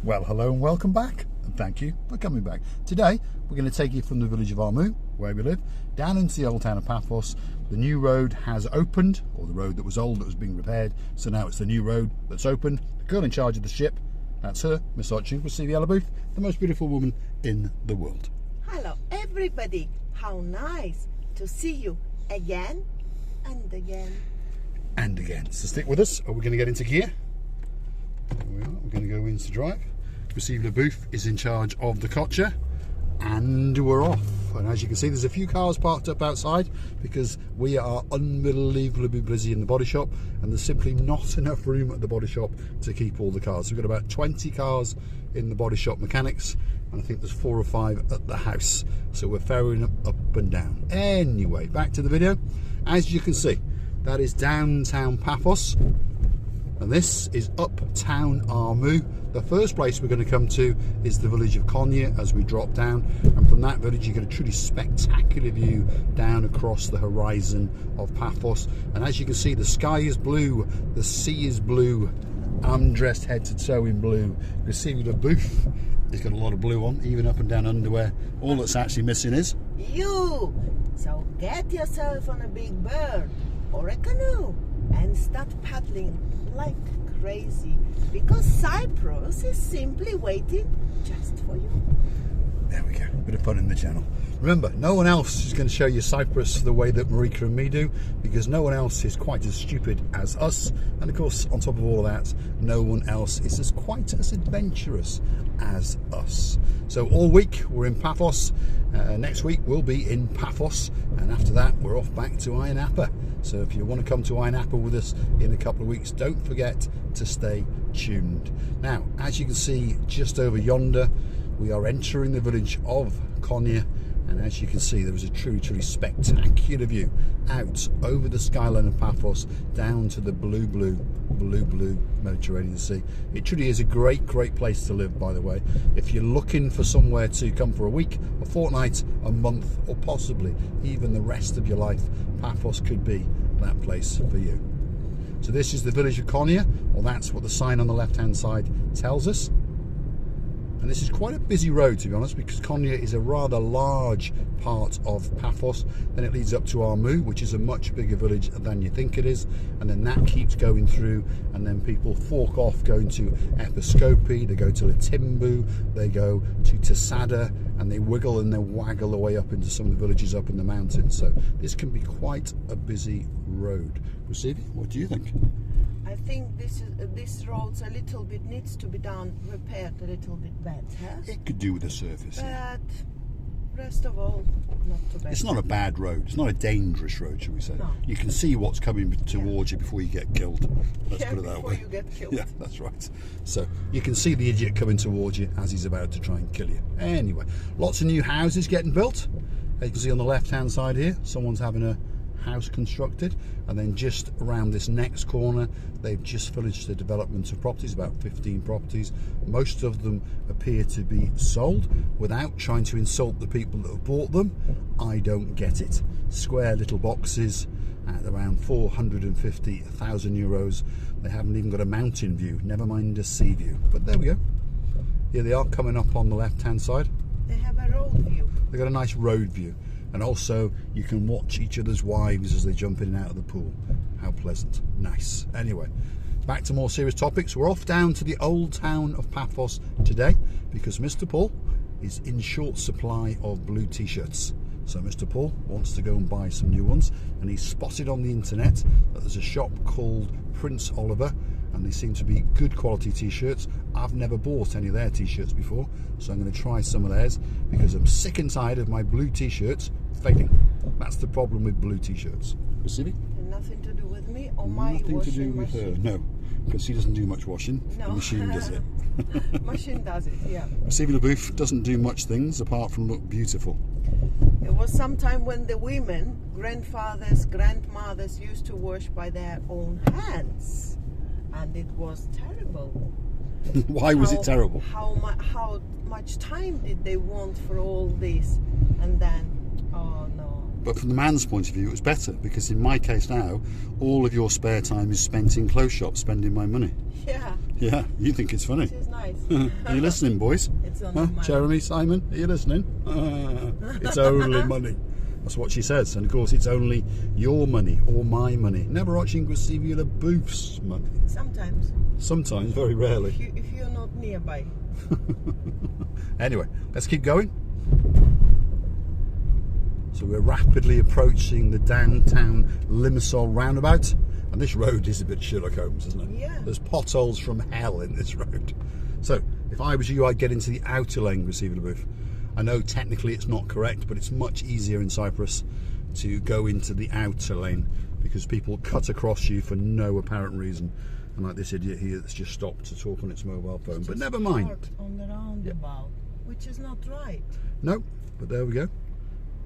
Well, hello and welcome back, and thank you for coming back. Today, we're going to take you from the village of Armu, where we live, down into the old town of Paphos. The new road has opened, or the road that was old that was being repaired, so now it's the new road that's opened. The girl in charge of the ship, that's her, Miss Archie, with Stevie Booth, the most beautiful woman in the world. Hello everybody, how nice to see you again and again. And again. So stick with us, or we're going to get into gear. There we are, we're going to go into drive. Stevie Booth is in charge of the Kotcha, and we're off. And as you can see, there's a few cars parked up outside because we are unbelievably busy in the body shop, and there's simply not enough room at the body shop to keep all the cars. We've got about 20 cars in the body shop mechanics, and I think there's 4 or 5 at the house, so we're ferrying them up and down. Anyway, back to the video. As you can see, that is downtown Paphos, and this is uptown Armu. The first place we're going to come to is the village of Konya as we drop down, and from that village you get a truly spectacular view down across the horizon of Paphos. And as you can see, the sky is blue, the sea is blue. I'm dressed head to toe in blue. You can see the booth, he's got a lot of blue on, even up and down underwear. All that's actually missing is you. So get yourself on a big bird or a canoe and start paddling like crazy, because Cyprus is simply waiting just for you. There we go, bit of fun in the channel. Remember, no one else is going to show you Cyprus the way that Marika and me do, because no one else is quite as stupid as us, and of course on top of all of that, no one else is quite as adventurous as us. So all week we're in Paphos, next week we'll be in Paphos, and after that we're off back to Ayia Napa. So if you want to come to Ayia Napa with us in a couple of weeks, don't forget to stay tuned. Now, as you can see just over yonder, we are entering the village of Konya, and as you can see, there is a truly spectacular view out over the skyline of Paphos down to the blue Mediterranean Sea. It truly is a great place to live, by the way. If you're looking for somewhere to come for a week, a fortnight, a month, or possibly even the rest of your life, Paphos could be that place for you. So this is the village of Konya, or that's what the sign on the left hand side tells us. And this is quite a busy road, to be honest, because Konya is a rather large part of Paphos. Then it leads up to Armu, which is a much bigger village than you think it is, and then that keeps going through, and then people fork off going to Episkopi, they go to Latimbu, they go to Tasada, and they wiggle and they waggle their way up into some of the villages up in the mountains. So this can be quite a busy road. Stevie, what do you think? I think this road's a little bit needs to be done, repaired a little bit better. It could do with the surface. But rest of all, not too bad. It's not a bad road. It's not a dangerous road, shall we say? No. You can see what's coming towards you before you get killed. Let's put it that way. Before you get killed. Yeah, that's right. So you can see the idiot coming towards you as he's about to try and kill you. Anyway, lots of new houses getting built. As you can see on the left-hand side here, someone's having a house constructed, and then just around this next corner they've just finished the development of properties, about 15 properties. Most of them appear to be sold. Without trying to insult the people that have bought them, I don't get it. Square little boxes at around 450,000 euros. They haven't even got a mountain view, never mind a sea view. But there we go, here they are coming up on the left hand side. They have a road view. They've got a nice road view. And also, you can watch each other's wives as they jump in and out of the pool. How pleasant. Nice. Anyway, back to more serious topics. We're off down to the old town of Paphos today because Mr. Paul is in short supply of blue t-shirts. So Mr. Paul wants to go and buy some new ones, and he's spotted on the internet that there's a shop called Prince Oliver, and they seem to be good quality t-shirts. I've never bought any of their t-shirts before, so I'm going to try some of theirs because I'm sick and tired of my blue t-shirts fading. That's the problem with blue t-shirts. Stevie? Nothing to do with me or my Nothing to do washing with machine. her, no, because she doesn't do much washing. No. The machine does it. Machine does it, yeah. Stevie LaBouffe doesn't do much things apart from look beautiful. It was some time when the women, grandfathers, grandmothers, used to wash by their own hands, and it was terrible. Why was it terrible? How much time did they want for all this? And then, oh no. But from the man's point of view, it was better, because in my case now, all of your spare time is spent in clothes shops spending my money. Yeah. Yeah, you think it's funny. This is nice. Are you listening, boys? It's only money. Jeremy, Simon, are you listening? It's only money. That's what she says. And of course, it's only your money or my money. Never watching Grisivia Boof's money. Sometimes. Sometimes, very rarely. If you're not nearby. Anyway, let's keep going. So we're rapidly approaching the downtown Limassol roundabout. And this road is a bit Sherlock Holmes, isn't it? Yeah. There's potholes from hell in this road. So, if I was you, I'd get into the outer lane, Grisivia Boof. I know technically it's not correct, but it's much easier in Cyprus to go into the outer lane because people cut across you for no apparent reason. And like this idiot here that's just stopped to talk on its mobile phone. But never mind. On the roundabout, which is not right. No, but there we go.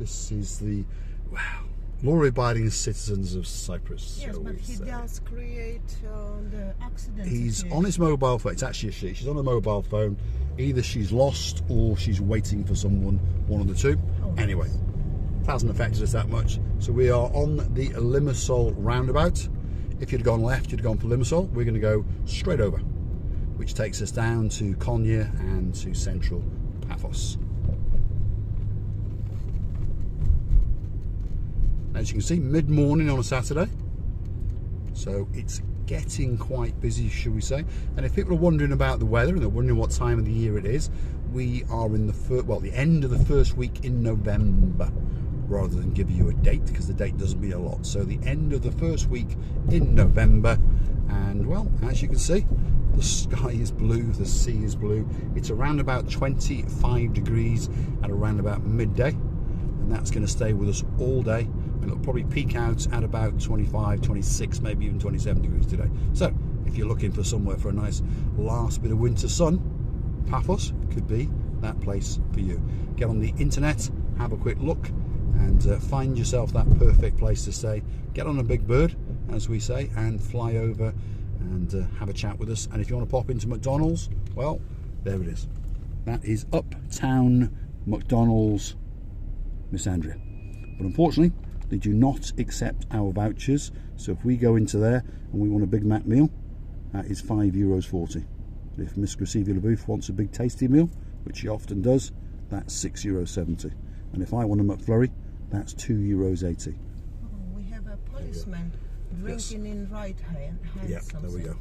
This is the, wow, law-abiding citizens of Cyprus. Yes, but he does create the accidents. He's on his mobile phone. It's actually a she. She's on a mobile phone. Either she's lost or she's waiting for someone, one of the two. Oh, anyway, it hasn't affected us that much. So we are on the Limassol roundabout. If you'd gone left, you'd gone for Limassol. We're going to go straight over, which takes us down to Konya and to central Paphos. As you can see, mid-morning on a Saturday, so it's getting quite busy, should we say. And if people are wondering about the weather and they're wondering what time of the year it is, we are in the end of the first week in November, rather than give you a date, because the date doesn't mean a lot. So the end of the first week in November, and well, as you can see, the sky is blue, the sea is blue. It's around about 25 degrees at around about midday, and that's going to stay with us all day. And it'll probably peak out at about 25, 26, maybe even 27 degrees today. So if you're looking for somewhere for a nice last bit of winter sun, Paphos could be that place for you. Get on the internet, have a quick look, and find yourself that perfect place to stay. Get on a big bird, as we say, and fly over and have a chat with us. And if you want to pop into McDonald's, well, there it is. That is Uptown McDonald's, Miss Andrea. But unfortunately, they do not accept our vouchers. So if we go into there and we want a Big Mac meal, that is €5.40. If Miss Grisivia Boof wants a big tasty meal, which she often does, that's €6.70. And if I want a McFlurry, that's €2.80. Oh, we have a policeman drinking in right hand. Yeah, there we go.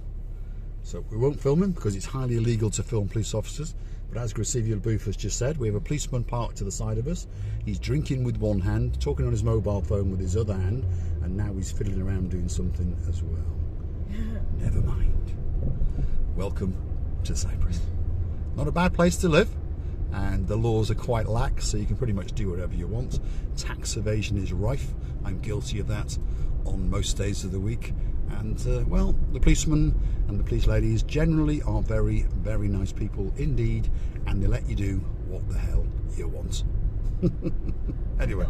So we won't film him because it's highly illegal to film police officers. But as Grisivia Boof has just said, we have a policeman parked to the side of us. He's drinking with one hand, talking on his mobile phone with his other hand, and now he's fiddling around doing something as well. Never mind. Welcome to Cyprus. Not a bad place to live, and the laws are quite lax, so you can pretty much do whatever you want. Tax evasion is rife. I'm guilty of that on most days of the week. And well, the policemen and the police ladies generally are very, very nice people indeed, and they let you do what the hell you want. Anyway,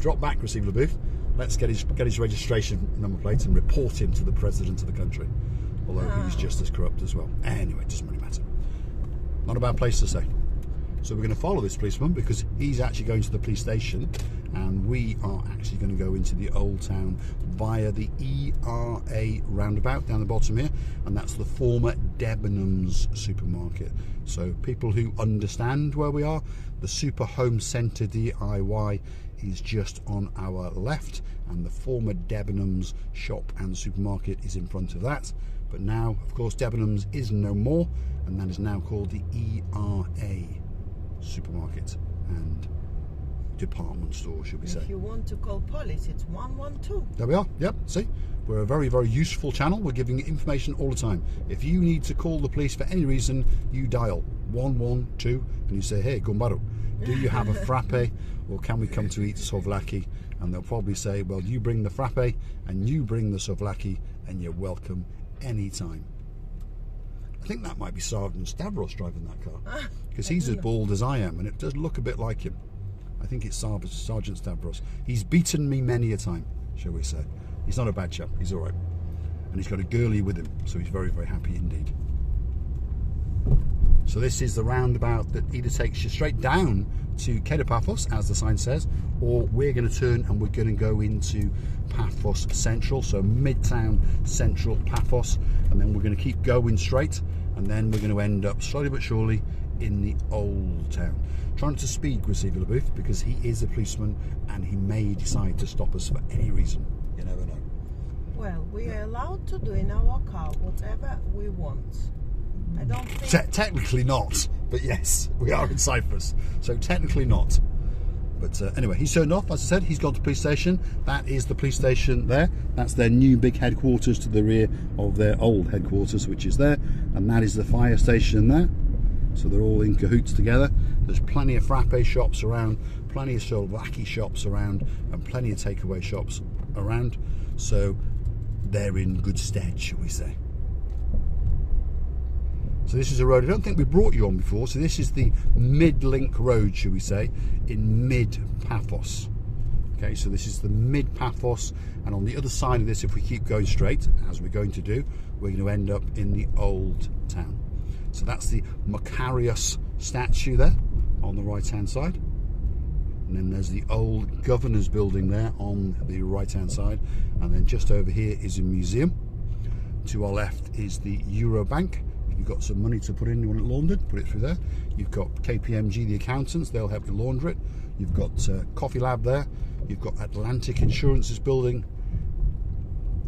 drop back, Grisivia Boof. Let's get his registration number plate and report him to the president of the country. Although he's just as corrupt as well. Anyway, it doesn't really matter. Not a bad place to stay. So we're going to follow this policeman because he's actually going to the police station, and we are actually going to go into the Old Town via the ERA roundabout down the bottom here, and that's the former Debenhams supermarket. So people who understand where we are, the Super Home Centre DIY is just on our left, and the former Debenhams shop and supermarket is in front of that. But now, of course, Debenhams is no more, and that is now called the ERA supermarket and department store, should we say. If you want to call police, it's 112. There we are. Yep, see, we're a very, very useful channel. We're giving you information all the time. If you need to call the police for any reason, you dial 112 and you say, hey, Gumbaro, do you have a frappe, or can we come to eat souvlaki? And they'll probably say, well, you bring the frappe and you bring the souvlaki, and you're welcome anytime. I think that might be Sergeant Stavros driving that car, because he's as bald as I am, and it does look a bit like him. I think it's Sergeant Stavros. He's beaten me many a time, shall we say. He's not a bad chap, he's all right. And he's got a girlie with him, so he's very, very happy indeed. So this is the roundabout that either takes you straight down to Paphos, as the sign says, or we're going to turn and we're going to go into Paphos Central, so Midtown Central Paphos, and then we're going to keep going straight, and then we're going to end up slowly but surely in the Old Town. Try not to speed, Grisivy LaBouffe, because he is a policeman and he may decide to stop us for any reason. You never know. Well, we are allowed to do in our car whatever we want. I don't think... Technically not, but yes, we are in Cyprus, so technically not. But anyway, he's turned off, as I said, he's gone to the police station. That is the police station there. That's their new big headquarters to the rear of their old headquarters, which is there. And that is the fire station there. So they're all in cahoots together. There's plenty of frappe shops around, plenty of souvlaki shops around, and plenty of takeaway shops around. So they're in good stead, shall we say. So this is a road I don't think we brought you on before. So this is the mid-link road, shall we say, in mid-Paphos. Okay, so this is the mid-Paphos, and on the other side of this, if we keep going straight, as we're going to do, we're going to end up in the Old Town. So that's the Macarius statue there on the right-hand side. And then there's the old governor's building there on the right-hand side. And then just over here is a museum. To our left is the Eurobank. If you've got some money to put in, you want it laundered, put it through there. You've got KPMG, the accountants, they'll help you launder it. You've got Coffee Lab there. You've got Atlantic Insurance's building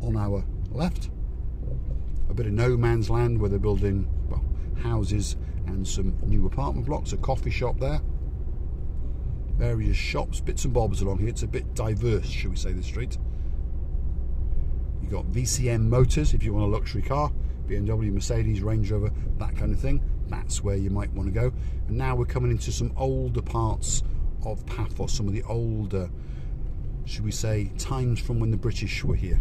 on our left. A bit of no man's land where they're building, well, houses and some new apartment blocks, a coffee shop there. Various shops, bits and bobs along here. It's a bit diverse, shall we say, the street. You've got VCM Motors if you want a luxury car. BMW, Mercedes, Range Rover, that kind of thing. That's where you might want to go. And now we're coming into some older parts of Paphos, some of the older, should we say, times from when the British were here.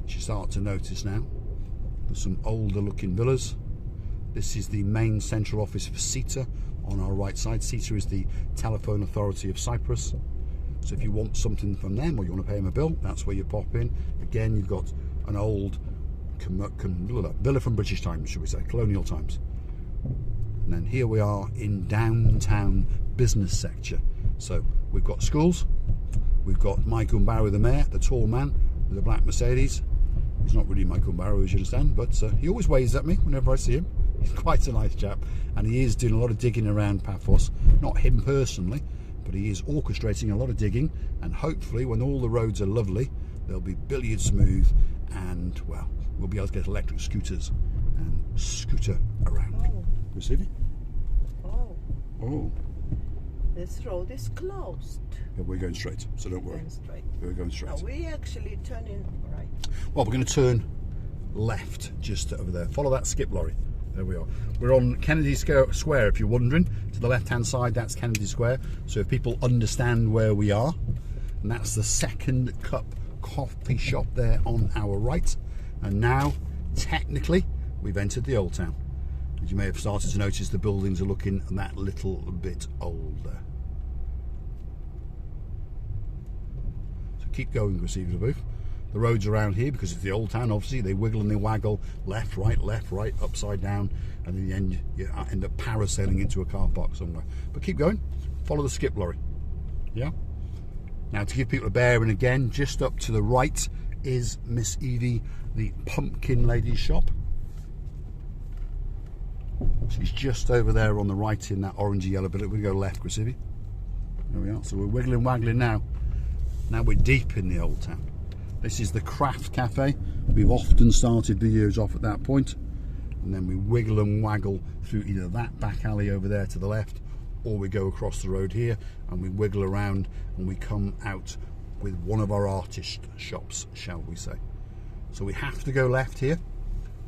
You start to notice now there's some older looking villas. This is the main central office for CETA on our right side. CETA is the Telephone Authority of Cyprus. So if you want something from them or you want to pay them a bill, that's where you pop in. Again, you've got an old villa from British times, should we say, colonial times. And then here we are in downtown business sector. So we've got schools, we've got Michael Barrow, the mayor, the tall man with the black Mercedes. He's not really Michael Barrow, as you understand, but he always waves at me whenever I see him. He's quite a nice chap, and he is doing a lot of digging around Paphos. Not him personally, but he is orchestrating a lot of digging, and hopefully when all the roads are lovely, they'll be billiard smooth, and well, we'll be able to get electric scooters and scooter around. Oh. Grisivy? Oh. Oh. This road is closed. Yeah, we're going straight, so don't worry. Going straight. We're going straight. Are we actually turning right? Well, we're going to turn left just over there. Follow that skip lorry. There we are. We're on Kennedy Square, if you're wondering. To the left-hand side, that's Kennedy Square. So if people understand where we are, and that's the Second Cup coffee shop there on our right. And now, technically, we've entered the Old Town. As you may have started to notice, the buildings are looking that little bit older. So keep going, Grisivy LaBouffe. The roads around here, because it's the Old Town, obviously, they wiggle and they waggle, left, right, upside down, and in the end, you end up parasailing into a car park somewhere. But keep going, follow the skip lorry. Yeah? Now, to give people a bearing again, just up to the right is Miss Evie, the pumpkin lady's shop. She's just over there on the right in that orangey yellow bit. We're going to go left, Grisivy. There we are. So we're wiggling, waggling now. Now we're deep in the Old Town. This is the Craft Cafe. We've often started videos off at that point, and then we wiggle and waggle through either that back alley over there to the left, or we go across the road here and we wiggle around and we come out with one of our artist shops, shall we say. So we have to go left here.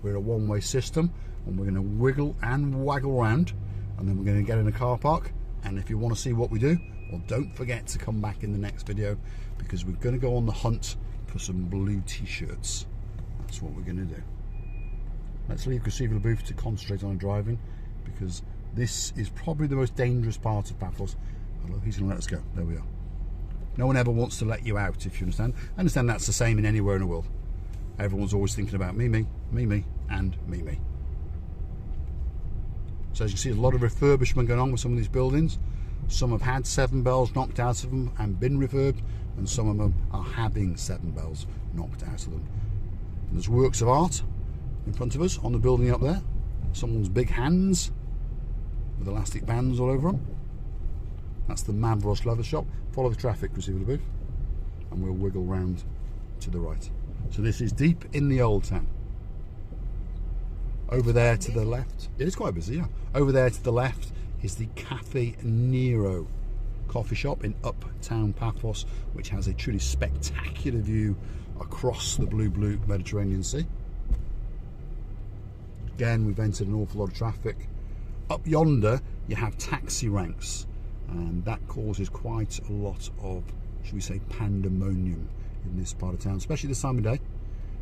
We're a one-way system, and we're going to wiggle and waggle around, and then we're going to get in a car park. And if you want to see what we do, well, don't forget to come back in the next video, because we're going to go on the hunt for some blue t-shirts. That's what we're going to do. Let's leave Grisivy LaBouffe to concentrate on driving, because this is probably the most dangerous part of Paphos. Hello, he's going to let us go. There we are. No one ever wants to let you out, if you understand. I understand that's the same in anywhere in the world. Everyone's always thinking about me, and me. So as you can see, there's a lot of refurbishment going on with some of these buildings. Some have had 7 bells knocked out of them and been refurbed, and some of them are having 7 bells knocked out of them. And there's works of art in front of us on the building up there. Someone's big hands with elastic bands all over them. That's the Mavros leather shop. Follow the traffic, receiver booth, and we'll wiggle round to the right. So this is deep in the Old Town. Over there to the left, it is quite busy, yeah. Over there to the left is the Cafe Nero coffee shop in Uptown Paphos, which has a truly spectacular view across the blue Mediterranean Sea. Again, we've entered an awful lot of traffic. Up yonder, you have taxi ranks, and that causes quite a lot of, should we say, pandemonium in this part of town, especially this time of day.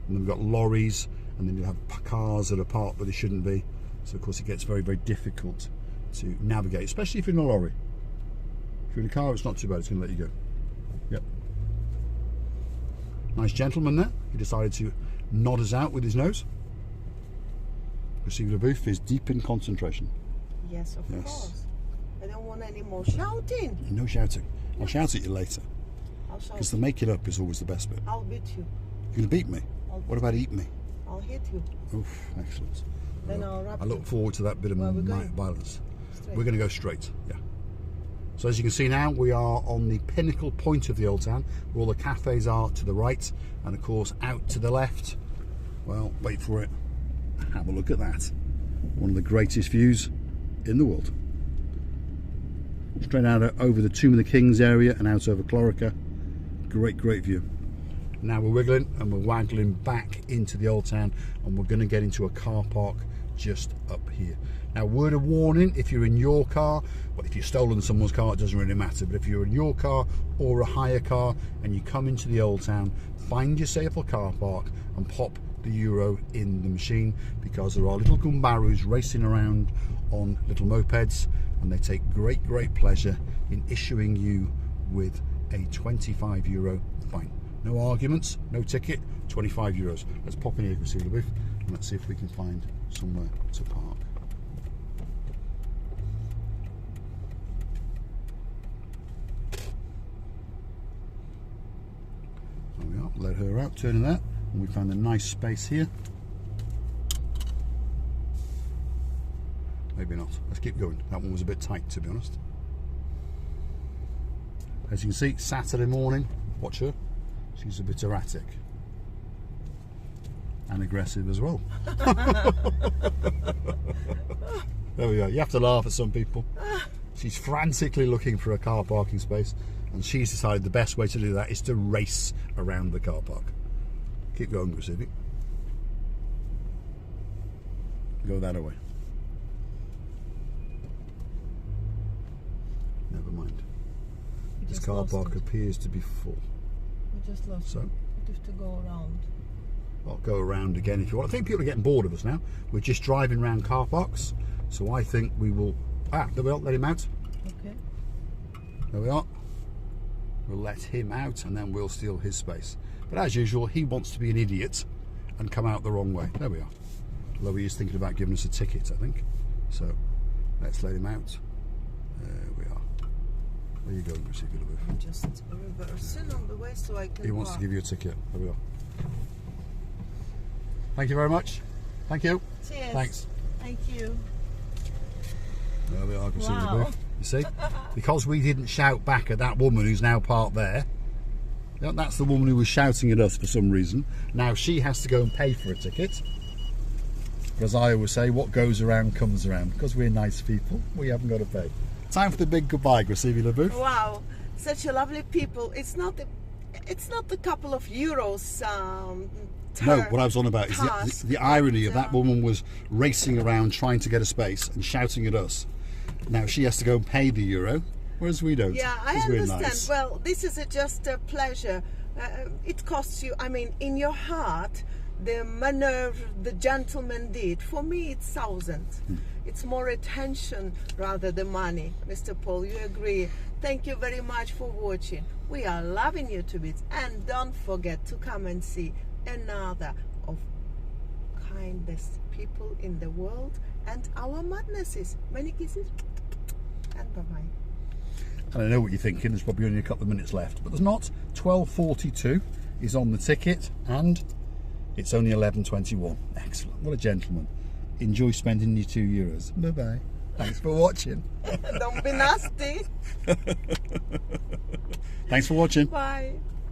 And then we've got lorries, and then you have cars that are parked where they shouldn't be. So of course it gets very, very difficult to navigate, especially if you're in a lorry. If you're in a car, it's not too bad, it's going to let you go. Yep. Nice gentleman there. He decided to nod us out with his nose. Receiver booth is deep in concentration. Yes, of course. I don't want any more shouting. No shouting. I'll shout at you later. I'll shout. Because the make it up is always the best bit. I'll beat you. You're going to beat me? What about eat me? I'll hit you. Oof, excellent. Then I'll wrap I look forward to that bit of violence. Straight. We're going to go straight, yeah. So as you can see now, we are on the pinnacle point of the Old Town, where all the cafes are to the right, and of course out to the left. Well, wait for it. Have a look at that. One of the greatest views in the world. Straight out over the Tomb of the Kings area and out over Clorica. Great, great view. Now we're wiggling and we're waggling back into the Old Town, and we're going to get into a car park just up here. Now, word of warning, if you're in your car, well, if you've stolen someone's car, it doesn't really matter, but if you're in your car or a hire car and you come into the Old Town, find yourself a car park and pop the euro in the machine, because there are little gumbarus racing around on little mopeds, and they take great, great pleasure in issuing you with a €25 fine. No arguments, no ticket, €25. Let's pop in here, receiver booth, and let's see if we can find somewhere to park. There we are, let her out, turning that, and we found a nice space here. Maybe not, let's keep going. That one was a bit tight, to be honest. As you can see, Saturday morning, watch her. She's a bit erratic and aggressive as well. There we go. You have to laugh at some people. She's frantically looking for a car parking space, and she's decided the best way to do that is to race around the car park. Keep going, Gracivi. Go that way. Never mind. This car park appears to be full. We just lost it. We have to go around. I'll go around again if you want. I think people are getting bored of us now. We're just driving around car parks. So I think we will... Ah, there we are. Let him out. Okay. There we are. We'll let him out and then we'll steal his space. But as usual, he wants to be an idiot and come out the wrong way. There we are. Although he is thinking about giving us a ticket, I think. So let's let him out. There we are. Where are you going, Receiver Booth? I'm just reversing on the way so I can He wants to give you a ticket. There we are. Thank you very much. Thank you. Cheers. Thanks. Thank you. There we are, Receiver Wow. Booth. You see? Because we didn't shout back at that woman who's now parked there. Yeah, that's the woman who was shouting at us for some reason. Now she has to go and pay for a ticket. Because I always say, what goes around comes around. Because we're nice people, we haven't got to pay. Time for the big goodbye, Gracivi Booth. Wow, such a lovely people. It's not a couple of euros. No, what I was on about is the irony of that woman was racing around trying to get a space and shouting at us. Now she has to go and pay the euro, whereas we don't. Yeah, I we're understand. Nice. Well, this is just a pleasure. It costs you, I mean, in your heart, the manner the gentleman did. For me, it's thousands. It's more attention rather than money. Mr. Paul, you agree? Thank you very much for watching. We are loving you to bits. And don't forget to come and see another of kindest people in the world and our madnesses. Many kisses and bye-bye. And I know what you're thinking, there's probably only a couple of minutes left, but there's not. 12:42 is on the ticket and it's only 11:21. Excellent, what a gentleman. Enjoy spending your €2. Bye-bye. Thanks for watching. Don't be nasty. Thanks for watching. Bye.